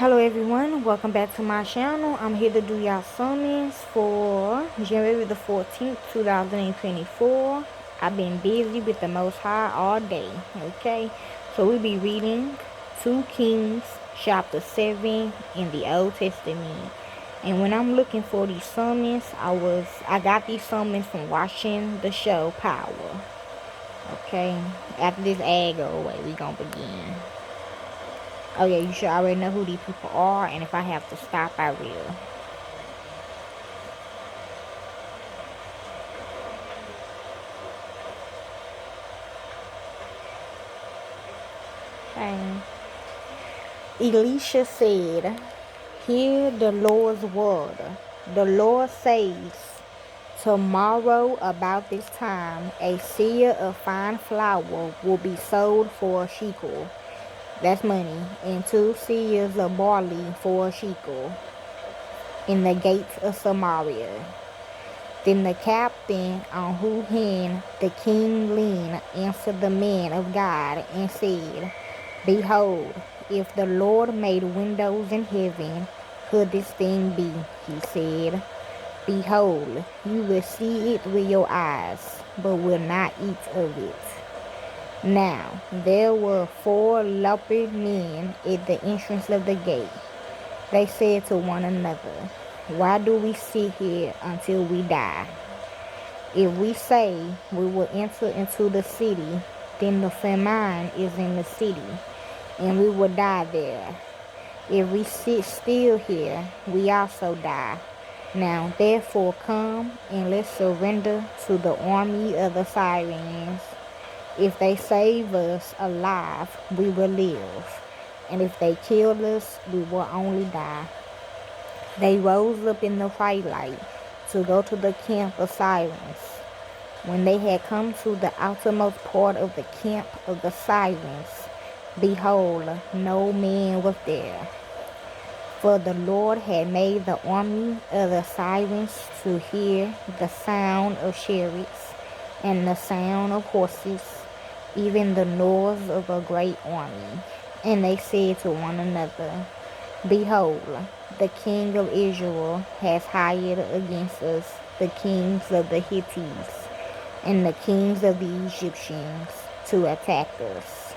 Hello everyone, welcome back to my channel. I'm here to do y'all summons for January the 14th, 2024. I've been busy with the Most High all day, okay? So we'll be reading 2 Kings chapter 7 in the Old Testament. And when I'm looking for these summons, I got these summons from watching the show Power. Okay, after this ad go away, we gonna begin. Oh yeah, you should already know who these people are, and if I have to stop, I will. Okay. Elisha said, "Hear the Lord's word. The Lord says, tomorrow about this time, a seah of fine flour will be sold for a shekel. That's money. And 2 seahs of barley for a shekel in the gates of Samaria." Then the captain on whose hand the king leaned answered the man of God and said, "Behold, if the Lord made windows in heaven, could this thing be?" He said, "Behold, you will see it with your eyes, but will not eat of it." Now there were 4 leopard men at the entrance of the gate. They said to one another, "Why do we sit here until we die? If we say we will enter into the city, then the famine is in the city, and we will die there. If we sit still here, we also die. Now therefore come, and let's surrender to the army of the Syrians. If they save us alive, we will live, and if they kill us, we will only die." They rose up in the twilight to go to the camp of Syrians. When they had come to the outermost part of the camp of the Syrians, behold, no man was there. For the Lord had made the army of the Syrians to hear the sound of chariots and the sound of horses, even the noise of a great army. And they said to one another, "Behold, the king of Israel has hired against us the kings of the Hittites and the kings of the Egyptians to attack us."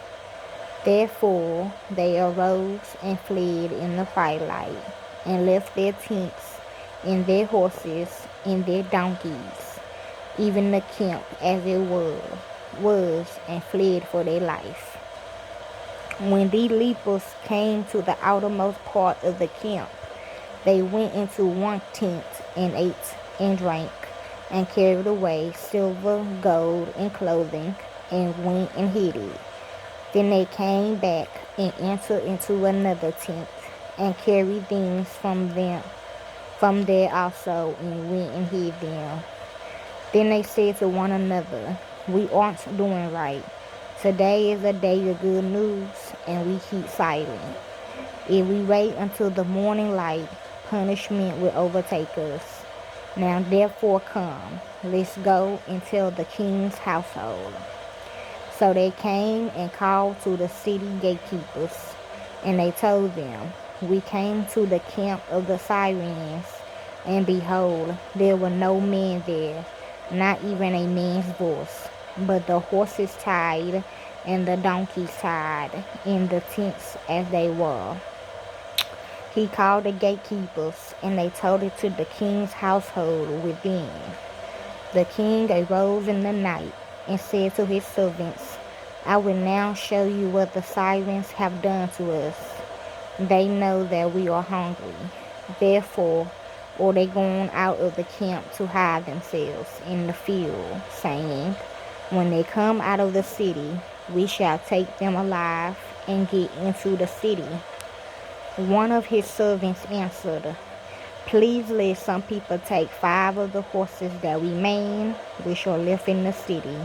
Therefore they arose and fled in the twilight, and left their tents and their horses and their donkeys, even the camp as it was, and fled for their life. When the lepers came to the outermost part of the camp, they went into one tent and ate and drank, and carried away silver, gold, and clothing, and went and hid it. Then they came back and entered into another tent, and carried things from there also, and went and hid them. Then they said to one another, "We aren't doing right. Today is a day of good news, and we keep silent. If we wait until the morning light, punishment will overtake us. Now therefore come, let's go and tell the king's household." So they came and called to the city gatekeepers, and they told them, "We came to the camp of the Syrians, and behold, there were no men there, not even a man's voice, but the horses tied and the donkeys tied in the tents as they were." He called the gatekeepers, and they told it to the king's household within. The king arose in the night and said to his servants, "I will now show you what the Syrians have done to us. They know that we are hungry. Therefore are they gone out of the camp to hide themselves in the field, saying, when they come out of the city, we shall take them alive and get into the city." One of his servants answered, "Please let some people take 5 of the horses that remain, which are left in the city.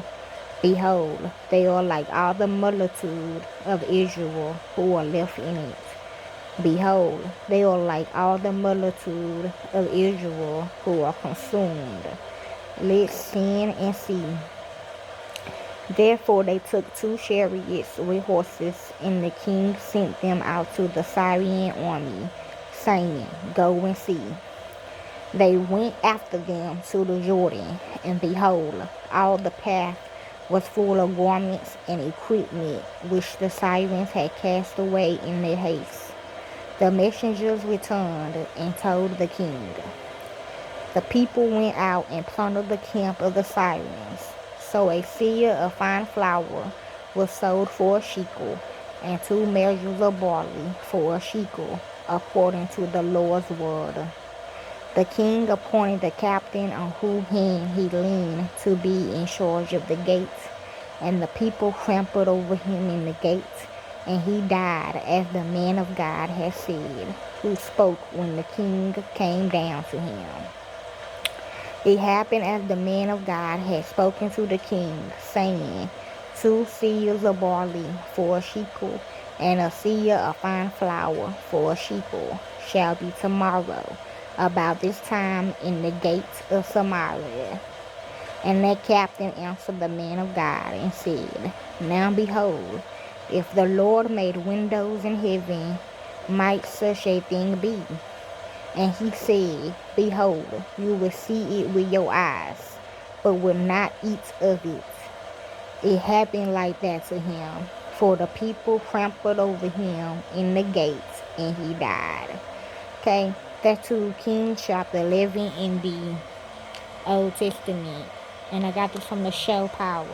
Behold, they are like all the multitude of Israel who are left in it. Behold, they are like all the multitude of Israel who are consumed. Let's send and see." Therefore they took 2 chariots with horses, and the king sent them out to the Syrian army, saying, Go and see. They went after them to the Jordan, and behold, all the path was full of garments and equipment which the Syrians had cast away in their haste. The messengers returned and told the king. The people went out and plundered the camp of the Syrians. So a seah of fine flour was sold for a shekel, and 2 measures of barley for a shekel, according to the Lord's word. The king appointed the captain on whose hand he leaned to be in charge of the gates, and the people trampled over him in the gates, and he died as the man of God had said, who spoke when the king came down to him. It happened as the man of God had spoken to the king, saying, 2 seahs of barley for a shekel, and a seah of fine flour for a shekel shall be tomorrow about this time in the gates of Samaria. And that captain answered the man of God and said, Now behold, if the Lord made windows in heaven, might such a thing be? And he said, Behold, you will see it with your eyes, but will not eat of it. It happened like that to him, for the people trampled over him in the gates, and he died. Okay, that's 2 Kings chapter 11 in the Old Testament. And I got this from the show Power.